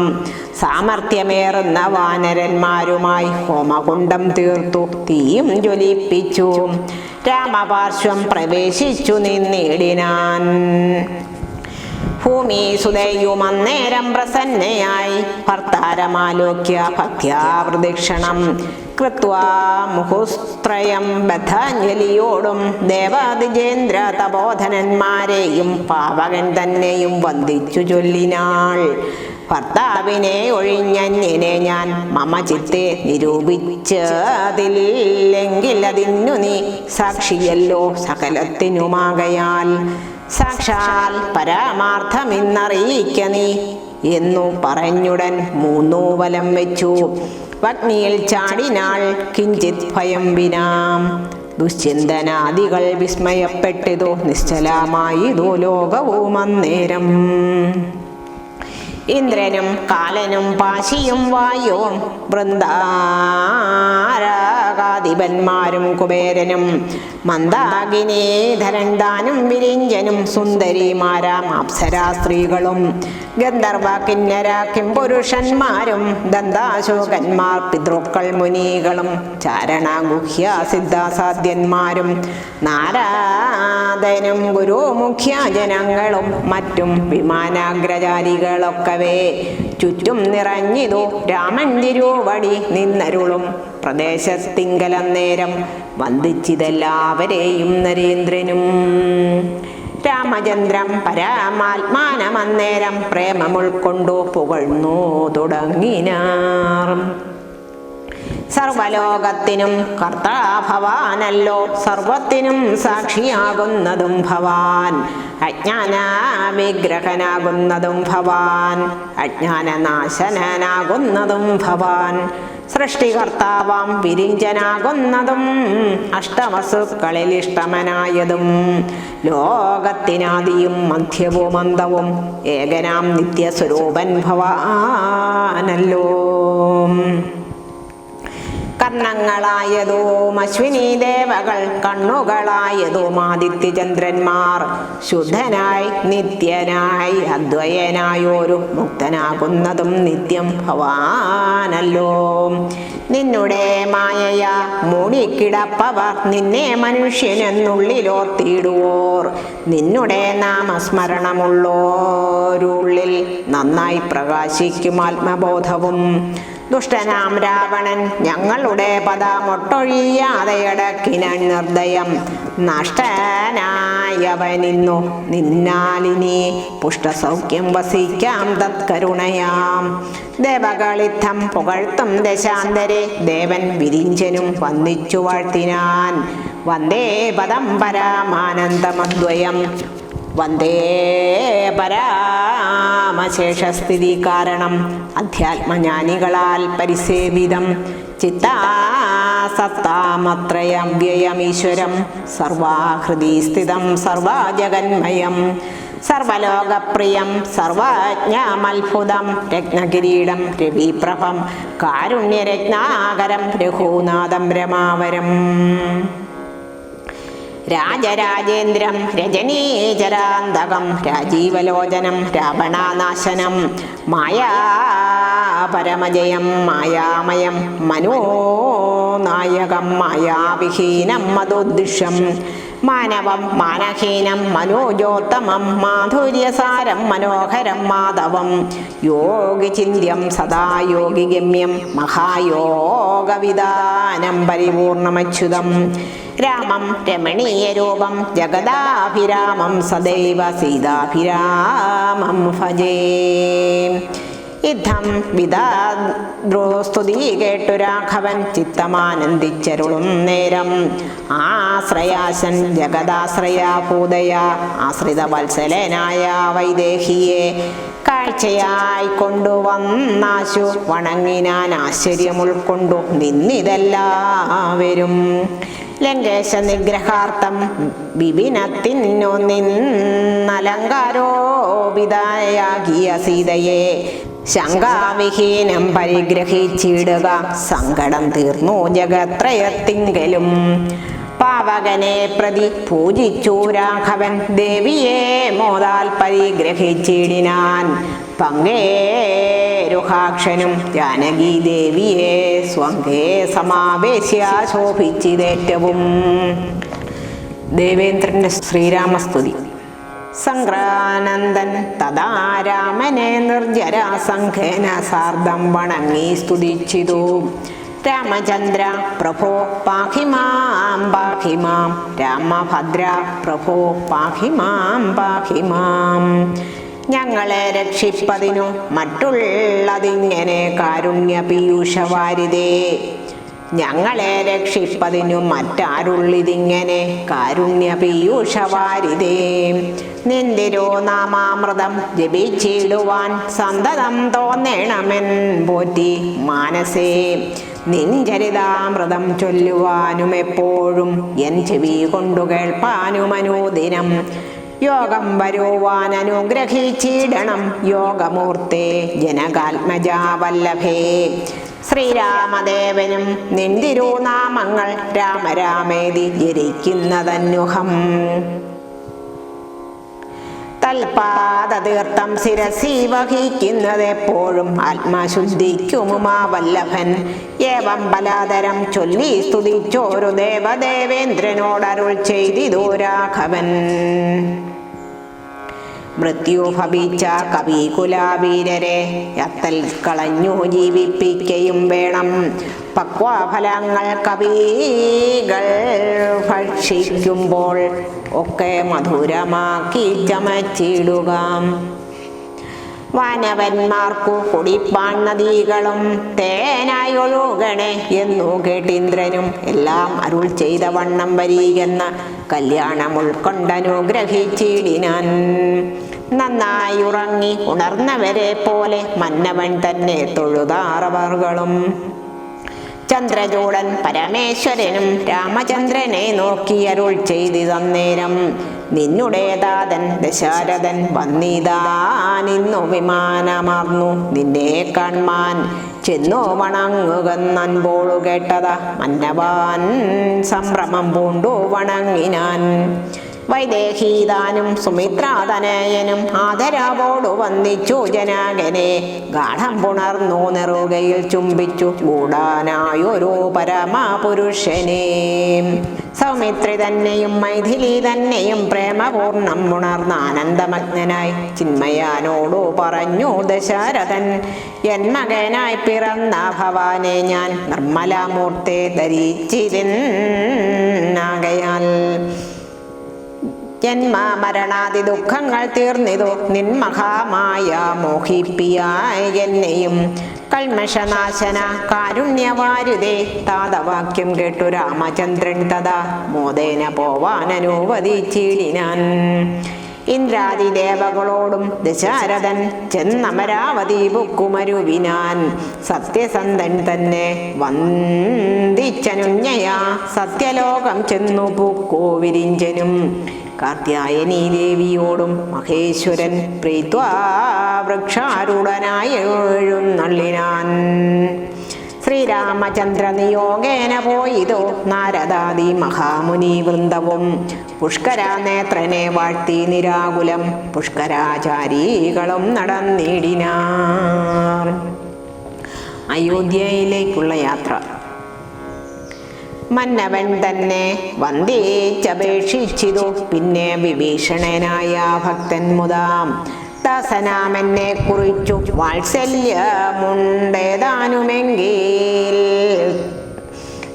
സാമർത്ഥ്യമേറുന്ന വാനരന്മാരുമായി ഹോമകുണ്ടം തീർത്തു തീയും ജ്വലിപ്പിച്ചു രാമപാർശ്വം പ്രവേശിച്ചു നിന്നിടിനാൻ. ഭൂമി സുതയും അന്നേരം പ്രസന്നയായി ഭർത്താരമാലോക്യ ഭക്ത്യാ പ്രദക്ഷിണം കൃത്വാ മുഹുസ്ത്രയം ബദ്ധാഞ്ജലിയോടും ദേവാദിജേന്ദ്ര തപോധനന്മാരെയും പാവകൻ തന്നെയും വന്ദിച്ചു ചൊല്ലിനാൾ. ഭർത്താവിനെ ഒഴിഞ്ഞന്യനെ ഞാൻ മമ ചിത്തെ നിരൂപിച്ചതില്ലെങ്കിൽ അതിന്നു നീ സാക്ഷിയല്ലോ സകലത്തിനുമാകയാൽ. സാക്ഷാൽ പരമാർത്ഥമിന്നറിയിക്ക നീ എന്നു പറഞ്ഞുടൻ മൂന്നു വലം വെച്ചു അഗ്നിയിൽ ചാടിനാൾ കിഞ്ചിത് ഭയം വിനാം. ദുശ്ചിന്തനാദികൾ വിസ്മയപ്പെട്ടിതു നിശ്ചലമായിതു ലോകവും അന്നേരം. ഇന്ദ്രനും കാലനും പാശിയും വായുവും വൃന്ദാരാകാധിപന്മാരും കുബേരനും മന്ദാകിനീധരൻ താനും വിരിഞ്ചനും സുന്ദരിമാരാം അപ്സരാ സ്ത്രീകളും ഗന്ധർവ കിന്നര കിംപുരുഷന്മാരും ദന്താശോകന്മാർ പിതൃക്കൾ മുനികളും ചാരണ ഗുഹ്യ സിദ്ധാസാധ്യന്മാരും നാരാദനും ഗുരു മുഖ്യ ജനങ്ങളും മറ്റും വിമാനാഗ്രചാരികളൊക്കവേ ചുറ്റും നിറഞ്ഞിതു രാമൻ തിരുവടി നിന്നരുളും പ്രദേശത്തിങ്കലന്നേരം വന്ദിച്ചിതെല്ലാവരെയും നരേന്ദ്രനും. രാമചന്ദ്രം പരമാത്മാനമന്നേരം പ്രേമമുൾക്കൊണ്ടു പുകഴ്ന്നു തുടങ്ങിനാർ. സർവലോകത്തിനും കർത്താഭവാനല്ലോ, സർവത്തിനും സാക്ഷിയാകുന്നതും ഭവാൻ, അജ്ഞാന വിഗ്രഹനാകുന്നതും ഭവാൻ, അജ്ഞാനനാശനാകുന്നതും ഭവാൻ, സൃഷ്ടികർത്താവാം വിരിഞ്ചനാകുന്നതും അഷ്ടവസുക്കളിൽ ഇഷ്ടമനായതും ലോകത്തിനാദിയും മധ്യവും അന്തവും ഏകനാം നിത്യസ്വരൂപൻ ഭവാനല്ലോ. കർണങ്ങളായതും അശ്വിനി ദേവകൾ, കണ്ണുകളായതും ആദിത്യചന്ദ്രന്മാർ, ശുദ്ധനായി നിത്യനായി അദ്വയനായോരു മുക്തനാകുന്നതും നിത്യം ഭവാനല്ലോ. നിന്നുടെ മായയ മൂടിക്കിടപ്പവർ നിന്നെ മനുഷ്യനെന്നുള്ളിലോർത്തിയിടുവോർ, നിന്നുടെ നാമസ്മരണമുള്ളോരുള്ളിൽ നന്നായി പ്രകാശിക്കും ആത്മബോധവും. ദുഷ്ടനാം രാവണൻ ഞങ്ങളുടെ പദമൊട്ടൊഴിയാതെ അടക്കിനാൻ നിർദ്ദയം, നഷ്ടനായവനിന്നു നിന്നാലിനി പുഷ്ടസൗഖ്യം വസിക്കാം തത്കരുണയാം. ദേവകളിത്തം പുകഴ്ത്തും ദശാന്തരെ ദേവൻ വിരിഞ്ചനും വന്ദിച്ചു വാഴ്ത്തിനാൻ. വന്ദേ പദം പരമാനന്ദമദ്വയം, വന്ദേ പരാമശേഷസ്ഥിതി കാരണം, അധ്യാത്മജ്ഞാനികളാൽ പരിസേവിതം ചിത്താസത്താമത്രയവ്യയമീശ്വരം, സർവാഹൃതി സ്ഥിതം സർവജഗന്മയം, സർവലോകപ്രിയം സർവജ്ഞമത്ഭുതം, രത്നകിരീടം രവിപ്രഭം കാരുണ്യരത്നാകരം രഘുനാഥം രമാവരം. രാജരാജേന്ദ്രം രജനീചരാന്തകം രാജീവലോചനം രാവണാനാശനം, മായാപരമജയം മായാമയം മനോനായകം മായാവിഹീനം മതോദ്ദിശ്യം, മാനവം മാനഹീനം മനോജോത്തമം മാധുര്യസാരം മനോഹരം മാധവം, യോഗിചിന്യം സദാ യോഗിഗമ്യം മഹായോഗവിധാനം പരിപൂർണമച്യുതം, രാമം രമണീയരൂപം ജഗദാഭിരാമം സദൈവ സീതാഭിരാമം ഭജേ. യുദ്ധം വിദാദ്രോസ്തുതി കേട്ടു രാഘവൻ ചിത്തമാനന്ദിച്ചരുളും നേരം, ആശ്രയാശൻ ജഗദാശ്രയാഭൂതയ ആശ്രിത വത്സലനായ വൈദേഹിയെ കാഴ്ചയായി കൊണ്ടുവന്നാശു വണങ്ങിനാൻ ആശ്ചര്യം ഉൾക്കൊണ്ടു നിന്നിതെല്ലാവരും. ലങ്കേശ നിഗ്രഹാർത്ഥം വിപിനത്തിനു നിന്നലങ്കാരോപിതയാകിയ സീതയെ ശങ്കാവിഹീനം പരിഗ്രഹിച്ചിടുക, സങ്കടം തീർന്നു ജഗത്രയത്തിങ്കലും. പാവകനെ പ്രതി പൂജിച്ചു രാഘവൻ ദേവിയെ മോദാൽ പരിഗ്രഹിച്ചിടിനാൻ, പങ്കേരുഹാക്ഷനും ജാനകി ദേവിയെ സ്വങ്കേ സമാവേശ്യ ശോഭിച്ചിതേറ്റവും. ദേവേന്ദ്രന്റെ ശ്രീരാമസ്തുതി. സംക്രാനന്ദൻ തഥാ രാമനെ നിർജരാസംഖേന സാർദ്ധം വണങ്ങി സ്തുതിച്ചിതു. രാമചന്ദ്ര പ്രഭോ പാഹിമാം പാഹിമാം, രാമഭദ്ര പ്രഭോ പാഹിമാം പാഹിമാം. ഞങ്ങളെ രക്ഷിപ്പതിനു മറ്റുള്ളതിങ്ങനെ കാരുണ്യ പീയൂഷവാരിതേ, ഞങ്ങളെ രക്ഷിപ്പതിനു മറ്റാരുള്ളിതിങ്ങനെ കാരുണ്യ പീയൂഷവാരിതേ. നിന്തിരോ നാമാമൃതം ജപിച്ചിടുവാൻ സന്തതം തോന്നേണമെൻ പോറ്റി മാനസേ, നിൻചരിതാമൃതം ചൊല്ലുവാനും എപ്പോഴും എൻ ചെവി കൊണ്ടു കേൾപ്പാനും അനുദിനം. യോഗം വരുവാൻ അനുഗ്രഹിച്ചിടണം യോഗമൂർത്തേ ജനകാത്മജാ വല്ലഭേ. ശ്രീരാമദേവനും നിന്തിരുനാമങ്ങൾ രാമരാമേതി ജരിക്കുന്നതന്യുഹം. തൽപാദതീർത്ഥം ശിരസി വഹിക്കുന്നതെപ്പോഴും ആത്മശുദ്ധിക്കുമുമാ വല്ലഭൻ. ഏവം ബലാദരം ചൊല്ലി സ്തുതിച്ചോരു ദേവദേവേന്ദ്രനോടരുൾ ചെയ്തിതു രാഘവൻ. മൃത്യു ഭവിച്ച കവികുലാവീരരെ അത്തൽ കളഞ്ഞു ജീവിപ്പിക്കയും വേണം. പക്വഫലങ്ങൾ കവികൾ ഭക്ഷിക്കുമ്പോൾ ഒക്കെ മധുരമാക്കി ചമച്ചിടുക. വാനവന്മാർക്കു കുടിപ്പാൻ നദികളും തേനായി ഒഴുകണേ എന്നു കേട്ടിന്ദ്രനും എല്ലാം അരുൾ ചെയ്ത വണ്ണം വരികെന്ന കല്യാണം ഉൾക്കൊണ്ടനുഗ്രഹിച്ചിടിനാൻ. നന്നായി ഉറങ്ങി ഉണർന്നവരെ പോലെ മന്നവൻ തന്നെ തൊഴുതാറവർകളും. ചന്ദ്രചൂടൻ പരമേശ്വരനും രാമചന്ദ്രനെ നോക്കി അരുൾ ചെയ്തിതന്നേരം. നിന്നുടെ താതൻ ദശരഥൻ വന്നിതാനിന്നു വിമാനമാർന്നു നിന്നെ കാൺമാൻ ചെന്നു വണങ്ങുകന്നൻപോളു കേട്ടതാ മന്നവാൻ സംഭ്രമം പൂണ്ടു വണങ്ങിനാൻ. വൈദേഹീതാനും സുമിത്രാതനയനും ആദരവോടു വന്നിച്ചു ജനാകനെ. ഗാഠം പുണർന്നു നെറുകയിൽ ചുംബിച്ചു ഗൂഢാനായൊരു പരമപുരുഷനെ. സൗമിത്രി തന്നെയും മൈഥിലി തന്നെയും പ്രേമപൂർണം ഉണർന്ന ആനന്ദമഗ്നനായി ചിന്മയാനോടു പറഞ്ഞു ദശരഥൻ. എൻ മകനായി പിറന്ന ഭവാനെ ഞാൻ നിർമ്മലാമൂർത്തെ ധരിച്ചിരുന്നാകയാൽ ജന്മമരണാദി ദുഃഖങ്ങൾ തീർന്നിതു നിന്മഹാമായ മോഹിപ്പിയായി എന്നെയും. കൽമഷനാശന കാരുണ്യവാരുതേ താതവാക്യം കേട്ടു രാമചന്ദ്രൻ തഥാ മോദേന പോവാൻ അനുവദിച്ചിടിനാൻ. ഇന്ദ്രാദി ദേവകളോടും ദശരഥൻ ചെന്നമരാവതി ബുക്കുമരുവിനാൻ. സത്യസന്ധൻ തന്നെ വന്ദിച്ചനുഞ്ഞയാ സത്യലോകം ചെന്നു പൂക്കോ വിരിഞ്ചനും. കാർത്യായനീ ദേവിയോടും മഹേശ്വരൻ പ്രീത്വാ വൃക്ഷാരൂഢനായി എഴുന്നള്ളിനാൻ. ശ്രീരാമചന്ദ്ര നിയോഗേന പോയിതോ നാരദാദി മഹാമുനി വൃന്ദവും. പുഷ്കരാനേത്രനെ വാഴ്ത്തി നിരാകുലം പുഷ്കരാചാരികളും നടന്നിടിനാർ. അയോധ്യയിലേക്കുള്ള യാത്ര. മന്നവൻ തന്നെ വന്ദിച്ചപേക്ഷിച്ചിതു പിന്നെ വിഭീഷണനായ ഭക്തൻ മുതാം. ദാസനാമെന്നെ കുറിച്ചു വാത്സല്യമുണ്ടേതാനുമെങ്കിൽ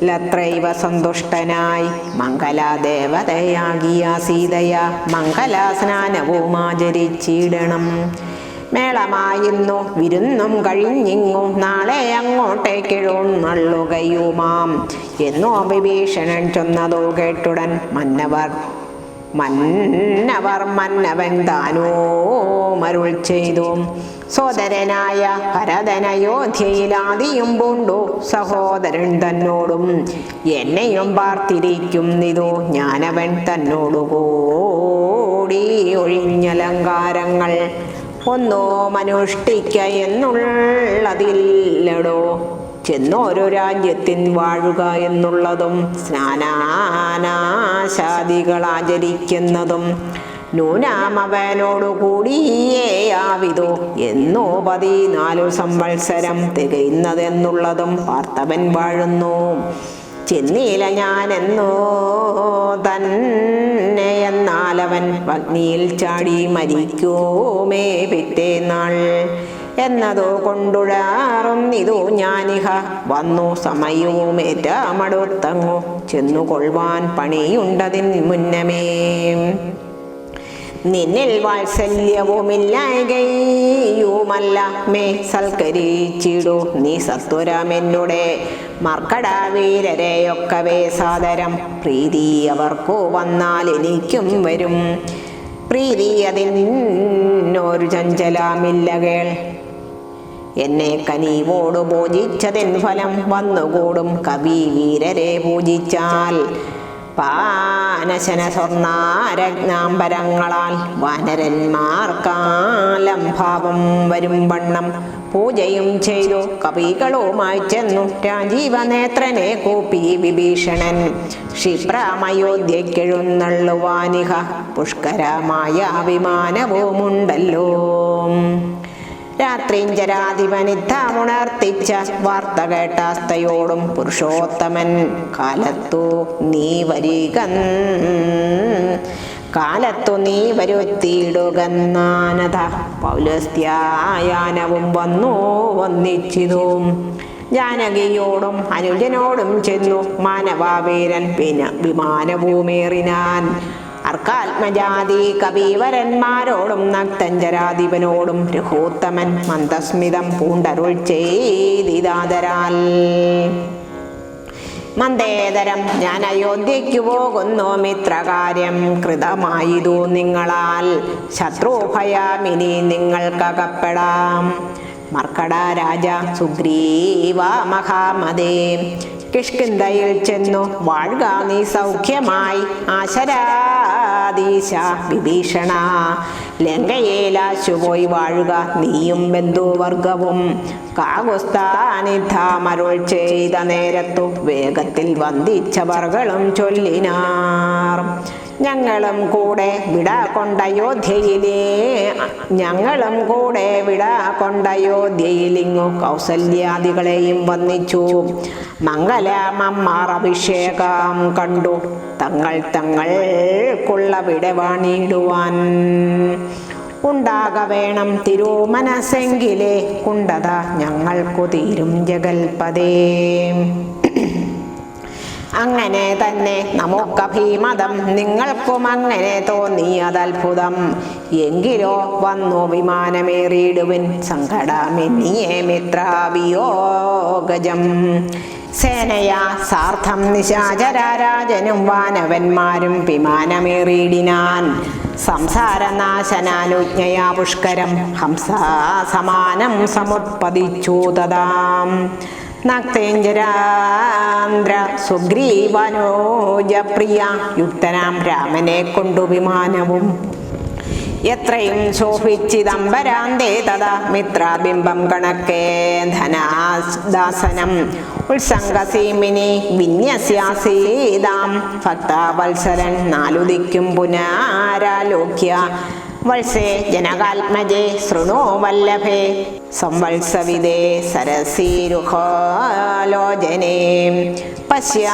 ലത്രൈവ സന്തുഷ്ടനായി മംഗലാദേവതയാകിയ സീതയ മംഗലാസ്നാനവുമാചരിച്ചിടണം. മേളമായിന്നു വിരുന്നും കഴിഞ്ഞിങ്ങു നാളെ അങ്ങോട്ടേക്കെഴുന്നള്ളുകയുമാം എന്നോ വിഭീഷണൻ ചൊന്നതോ കേട്ടുടൻ മന്നവൻ താനോ മരുൾ ചെയ്തു. സോദരനായ ഭരതനയോധ്യയിലാദിയും പൂണ്ടു സഹോദരൻ തന്നോടും എന്നെയും പാർത്തിരിക്കുന്നിതു ഞാനവൻ തന്നോടു കൂടി ഒഴിഞ്ഞലങ്കാരങ്ങൾ ഒന്നോ മനുഷ്ഠിക്ക എന്നുള്ളതില്ലടോ. ചെന്നോരോ രാജ്യത്തിൻ വാഴുക എന്നുള്ളതും സ്നാനാനാശാദികൾ ആചരിക്കുന്നതും നൂനാമവനോടു കൂടിയേയാവിതോ എന്നോ 14 സംവത്സരം തികയുന്നതെന്നുള്ളതും പാർത്തവൻ വാഴുന്നു. ചെന്നീല ഞാനെന്നോ തന്നെ എന്നാലവൻ അഗ്നിയിൽ ചാടി മരിക്കോമേ പിറ്റേന്നാൾ എന്നതോ കൊണ്ടുഴാറുന്നിതു ഞാനിഹ വന്നു സമയവുമേറ്റമടുത്തങ്ങു ചെന്നുകൊള്ളുവാൻ പണിയുണ്ടതിൻ മുന്നമേ. നിന്നിൽ വാത്സല്യവുമില്ലായകയുമല്ല മേ സൽക്കരിച്ചിടു നീ സത്വരമെന്നുടെ മർക്കടവീരരെയൊക്കവേ സാദരം. പ്രീതി അവർക്കു വന്നാൽ എനിക്കും വരും പ്രീതി അതിനൊരു ചഞ്ചലമില്ലകേൾ. എന്നെ കനിവോടു പൂജിച്ചതിൻ ഫലം വന്നുകൂടും കവി വീരരെ പൂജിച്ചാൽ. പാനശന സ്വർണ്ണാരത്നാംബരങ്ങളാൽ വാനരന്മാർക്കാലംഭാവം വരും വണ്ണം പൂജയും ചെയ്തു കവികളുമായി ചെന്നു രാജീവനേത്രനെ കൂപ്പി വിഭീഷണൻ ക്ഷിപ്രമയോധ്യക്കെഴുന്നള്ളുവാനിഹ പുഷ്കരമായ വിമാനവുമുണ്ടല്ലോ. രാത്രിഞ്ചരാധിപനിത്തമുണർത്തിച്ച വാർത്ത കേട്ടാസ്തയോടും പുരുഷോത്തമൻ കാലത്തു നീ വരുത്തിയിടുകന്നാനത പൗലസ്ത്യായാനവും വന്നു വന്നിച്ചിതു. ജാനകിയോടും അനുജനോടും ചെന്നു മാനവാവീരൻ വിമാനഭൂമേറിനാൻ. അർക്കാത്മജാതി കവീവരന്മാരോടും നക്തഞ്ചരാധിപനോടും രഘൂത്തമൻ മന്ദസ്മിതം പൂണ്ടരുൾ ചെയ്തിതാദരാൽ. മന്ദേതരം ഞാൻ അയോധ്യയ്ക്കു പോകുന്നു, മിത്രകാര്യം കൃതമായതു നിങ്ങളാൽ. ശത്രുഭയാമിനി നിങ്ങൾക്കകപ്പെടാം. മർക്കട രാജ സുഗ്രീവ മഹാമതേ, കിഷ്കിന്ധയിൽ ചെന്നു വാഴുക നീ സൗഖ്യമായി. ആശരാധീശ വിഭീഷണ, ലങ്കയേലാശുപോയി വാഴുക നീയും ബന്ധുവർഗവും. കാകുസ്ഥാനിധാമരുൾ ചെയ്ത നേരത്തു വേഗത്തിൽ വന്ദിച്ചവർകളും ചൊല്ലിനാർ. ഞങ്ങളും കൂടെ വിട കൊണ്ടയോധ്യയിലിങ്ങു കൗസല്യാദികളെയും വന്നിച്ചു. മംഗലമമ്മാർ അഭിഷേകം കണ്ടു തങ്ങൾക്കുള്ള വിടവാണിടുവാൻ. ഉണ്ടാകവേണം തിരുമനസ്സെങ്കിലേ കുണ്ടത ഞങ്ങൾക്കു തീരും ജഗൽപദേ. അങ്ങനെ തന്നെ നമുക്കഭിമതം, നിങ്ങൾക്കും അങ്ങനെ തോന്നിയതത്ഭുതം. എങ്കിലോ വന്നു വിമാനമേറിയിടുവിൻ, സങ്കടമെന്നിയേ മിത്രാവിയോഗജം. സേനയാ സാർത്ഥം നിശാചരാരാജനും വാനവന്മാരും വിമാനമേറിയിടിനാൻ. സംസാരനാശനാനുജ്ഞയാ പുഷ്കരം ഹംസസമാനം സമുത്പതിച്ചു തഥാം. നക്തേഞ്ചരാന്ദ്ര സുഗ്രീവനോജപ്രിയ യുക്തനാം രാമനെ കൊണ്ടു വിമാനവും എത്രയും ശോഭിച്ചിദംബരാന്തേ തഥാ മിത്രബിംബം കണക്കേ ധനാദാസനം ഉത്സംഗസീമിനി വിന്യസ്യാസീതാം. ഭക്തവത്സരൻ നാലുദിക്കും പുനരാലോക്യ വത്സേ ജനകാത്മജേ ശൃണു വല്ലഭേ സംവത്സവിദേ സരസീരുഹലോചനേ പശ്യ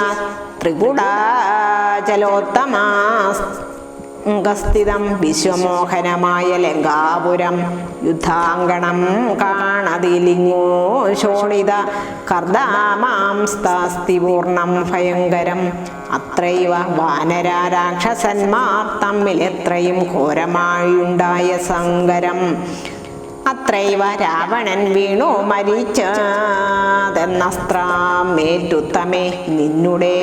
ത്രികുടാചലോത്തമാസ്ഥിതം വിശ്വമോഹനമായ ലങ്കാപുരം. യുദ്ധാങ്കണം കാണതിലിങ്ങോ ശോണിത കർദാമാംസ്താസ്തി പൂർണ്ണം ഭയങ്കരം. അത്രൈവ വാനര രാക്ഷസന്മാർ തമ്മിൽ എത്രയും ഘോരമായുണ്ടായ സങ്കരം. അത്രൈവ രാവണൻ വീണു മരിച്ചതെന്നസ്ത്രമേറ്റുത്തമേ നിന്നുടെ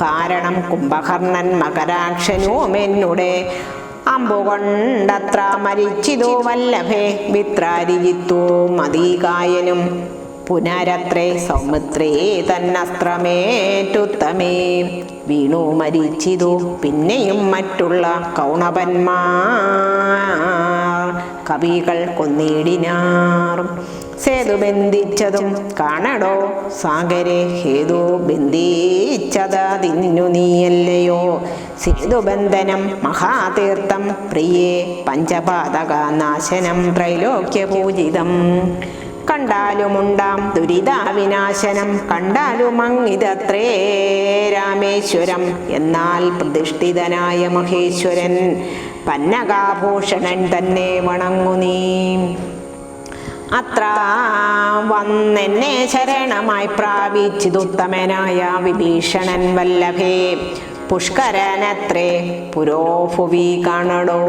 കാരണം. കുംഭകർണൻ മകരാക്ഷനുമെന്നുടെ അമ്പുകൊണ്ടത്ര മരിച്ചിതു വല്ലഭേ. മിത്രാരിജിത്തു മതീകായനും പുനരത്രേ സൗമിത്രേ തന്നസ്ത്രമേറ്റുത്തമേ വീണു മരിച്ചിതു. പിന്നെയും മറ്റുള്ള കൗണപന്മാർ കവികൾ കൊന്നിടിനാർ. സേതു ബന്ധിച്ചതും കാണടോ സാഗരെ, ഹേതു ബന്ധിച്ചതിന്നു നീയല്ലയോ. സേതുബന്ധനം മഹാതീർത്ഥം പ്രിയേ, പഞ്ചപാതകനാശനം ത്രൈലോക്യപൂജിതം. കണ്ടാലുമുണ്ടാം ദുരിതാവിനാശനം, കണ്ടാലുമങ്ങിതത്രേ രാമേശ്വരം. എന്നാൽ പ്രതിഷ്ഠിതനായ മഹേശ്വരൻ പന്നകാഭൂഷണൻ തന്നെ വണങ്ങു നീ. അത്ര വന്നെന്നെ ശരണമായി പ്രാപിച്ചിതുത്തമനായ വിഭീഷണൻ വല്ലഭേ. പുഷ്കരനത്രേ പുരോഭുവി കാണടോ.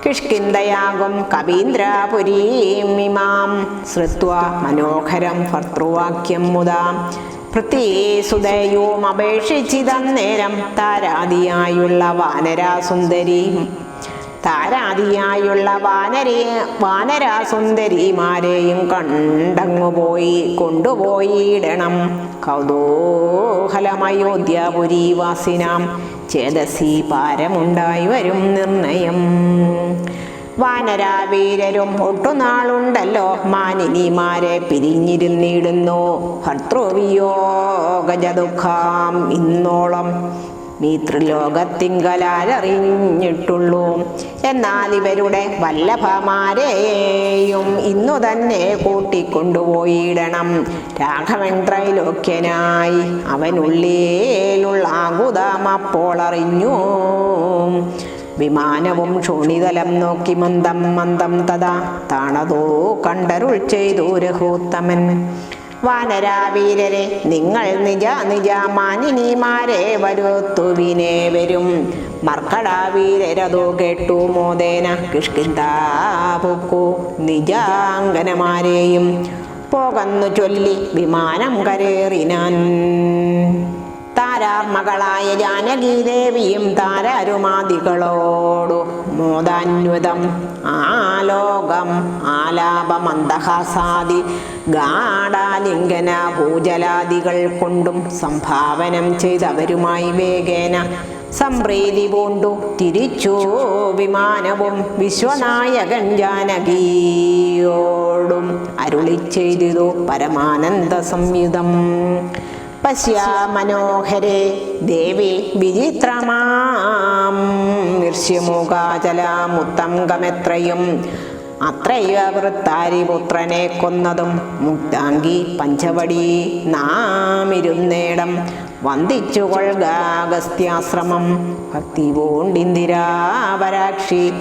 കിഷ്കിന്ധയാകും കവീന്ദ്രപുരീമിമാം ശ്രുത്വാ മനോഹരം ഭർത്തൃവാക്യം മുതാ. പൃഥ്വീസുതയും അപേക്ഷിച്ചിതന്നേരം താരാദിയായുള്ള വാനരാസുന്ദരിമാരെയും കൊണ്ടുപോയിടണം. കൗതൂഹലമയോധ്യാപുരീവാസിനാം ചേതസി പാരമുണ്ടായി വരും നിർണയം. വാനരാവീരരും ഒട്ടുനാളുണ്ടല്ലോ മാനിനിമാരെ പിരിഞ്ഞിരുന്നിടുന്നു. ഭർത്തൃവിയോഗജ ദുഃഖം ഇന്നോളം മീതൃലോകത്തിങ്കലാരറിഞ്ഞിട്ടുള്ളൂ. എന്നാൽ ഇവരുടെ വല്ലഭമാരെയും ഇന്നു തന്നെ കൂട്ടിക്കൊണ്ടുപോയിടണം. രാഘവൻ ത്രൈലോക്യനായി അവനുള്ളിലുള്ള ആകുതം അപ്പോൾ അറിഞ്ഞു. വിമാനവും ക്ഷോണിതലം നോക്കി മന്ദം മന്ദം തഥാ താണതോ കണ്ടരുൾ ചെയ്തു രഘുത്തമൻ. വാനരാവീരരെ, നിങ്ങൾ നിജ നിജ മാനിനിമാരെ വരുത്തുവിനെ വരും. മർക്കടാവീരരതോ കേട്ടു മോദേന കിഷ്കിന്താപുക്കു നിജാംഗനമാരെയും പോകന്നു ചൊല്ലി വിമാനം കരേറിനാൻ. താരാർമകളായ ജാനകീദേവിയും താരാരുമാദികളോടു മോദാന്വിതം ആലോകം ആലാപമന്ദഹാസാദി ഗാഢാലിംഗന ഭൂജലാദികൾ കൊണ്ടും സംഭാവനം ചെയ്തവരുമായി വേഗേന സംപ്രീതി പൂണ്ടു തിരിച്ചു വിമാനവും വിശ്വനായകൻ ജാനകിയോടും അരുളി ചെയ്തിതു പരമാനന്ദ സംയുതം. പശ്യ മനോഹരേ ദേവി വിചിത്രമാം നിർഷ്യമുഖാചലമുത്തംഗമെത്രയും അത്രയ വൃത്താരിപുത്രനെ കൊന്നതും മുക്താംഗി പഞ്ചവടി നാമിരുന്നേടം വന്ദിച്ചു കൊൾഗാഗസ്ത്യാശ്രമം. ഭക്തി പൂണ്ടിന്ദിരാപരാക്ഷി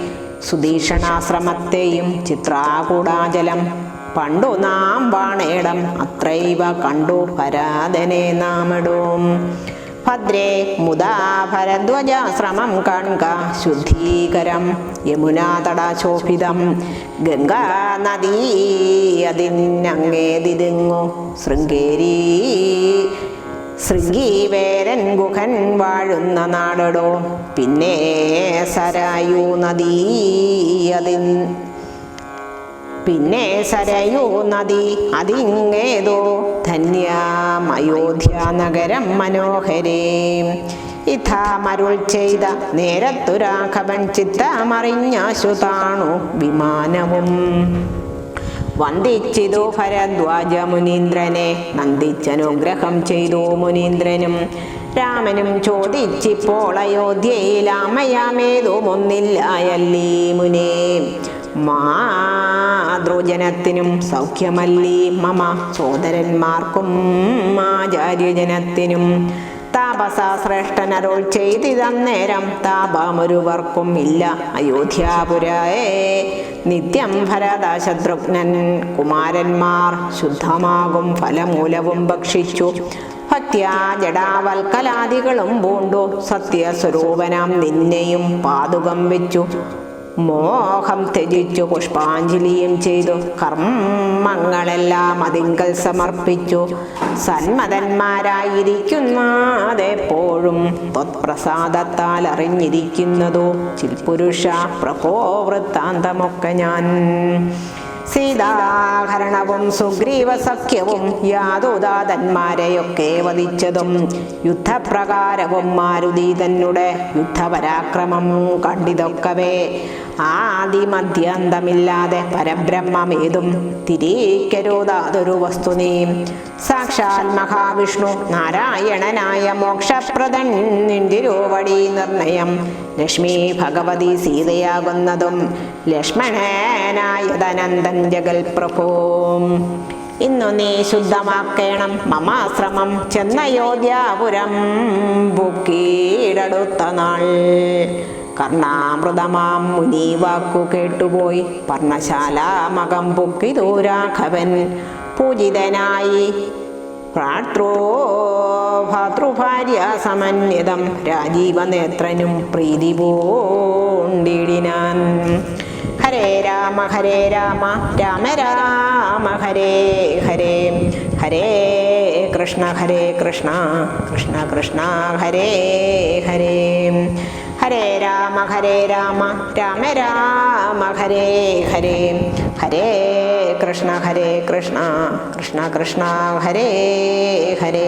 സുധീഷണാശ്രമത്തെയും ചിത്രാകൂടാചലം പണ്ടു നാം വാണേടം അത്രൈവ കണ്ടു പരാതനെ നാമിടും. ഭദ്രേ മുദാ ഭരദ്വജാശ്രമം കാൺക ശുദ്ധീകരം യമുനാതടാശോഭിതം. ഗംഗാ നദീ അതിനങ്ങേതിങ്ങു ശൃംഗീവേരൻ ഗുഹൻ വാഴുന്ന നാടടോ. പിന്നെ സരയൂ നദീ അതിങ്ങേതോ ധന്യമയോധ്യാനഗരം മനോഹരേ. ഇഥാമരുൾ ചെയ്ത നേരത്തു രാഘവൻ ചിത്തമറിഞ്ഞാശു താണു വിമാനവും. വന്ദിച്ചിതു ഭരദ്വാജ മുനീന്ദ്രനെ നന്ദിച്ചനുഗ്രഹം ചെയ്തു മുനീന്ദ്രനും. രാമനും ചോദിച്ചിപ്പോൾ അയോധ്യയിലാമയാമേതുമൊന്നില്ലായല്ലീ മുനേ. മാതൃജനത്തിനും സൗഖ്യമല്ലീ മമ സോദരന്മാർക്കും ആചാര്യജനത്തിനും. താപസശ്രേഷ്ഠനരുൾ ചെയ്തിതന്നേരം താപമൊരുവർക്കും ഇല്ല അയോധ്യാപുരേ. നിത്യം ഭരത ശത്രുഘ്നൻ കുമാരന്മാർ ശുദ്ധമാകും ഫലമൂലവും ഭക്ഷിച്ചു. ഭക്ത്യാ ജടാവൽക്കലാദികളും പൂണ്ടു സത്യസ്വരൂപനാം നിന്നെയും പാതുകം വെച്ചു. മോഹം ത്യജിച്ചു പുഷ്പാഞ്ജലിയും ചെയ്തു കർമ്മങ്ങളെല്ലാം അതിങ്കൽ സമർപ്പിച്ചു. സന്മതന്മാരായിരിക്കുന്നതെപ്പോഴും ത്വത്പ്രസാദത്താൽ അറിഞ്ഞിരിക്കുന്നതോ ചിൽപുരുഷ പ്രഭോ വൃത്താന്തമൊക്കെ ഞാൻ. സീതാഹരണവും സുഗ്രീവ സഖ്യവും യാദോദാതന്മാരെയൊക്കെ വധിച്ചതും യുദ്ധപ്രകാരവും മാരുതി തന്നെ യുദ്ധപരാക്രമം കണ്ടിതൊക്കവേ ആദിമധ്യാന്തമില്ലാതെ പരബ്രഹ്മമേതും തിരിക്കരുതാതൊരു വസ്തുനീ. സാക്ഷാൽ മഹാവിഷ്ണു നാരായണനായ മോക്ഷപ്രദൻ നിന്തിരുവടി നിർണയം. ലക്ഷ്മി ഭഗവതി സീതയാകുന്നതും ലക്ഷ്മണനായതനന്ദൻ ജഗൽപ്രഭോ. ഇന്നു നീ ശുദ്ധമാക്കേണം മമാശ്രമം ചെന്നയോധ്യാപുരം ബുക്കീടടുത്ത നാൾ. കർണാമൃതമാം മുനി വാക്കു കേട്ടുപോയി പർണശാലാമകം പൊക്കിതു രാഘവൻ. പൂജിതനായി ഭാതൃഭാര്യ സമന്വിതം രാജീവനേത്രനും പ്രീതി പൂണ്ടിടിനാൻ. ഹരേ രാമ രാമ രാമ ഹരേ ഹരേ. ഹരേ കൃഷ്ണ കൃഷ്ണ കൃഷ്ണ ഹരേ ഹരേ. ഹരേ രാമ രാമ രാമ ഹരേ ഹരേ, ഹരേ കൃഷ്ണ കൃഷ്ണ കൃഷ്ണ ഹരേ ഹരേ.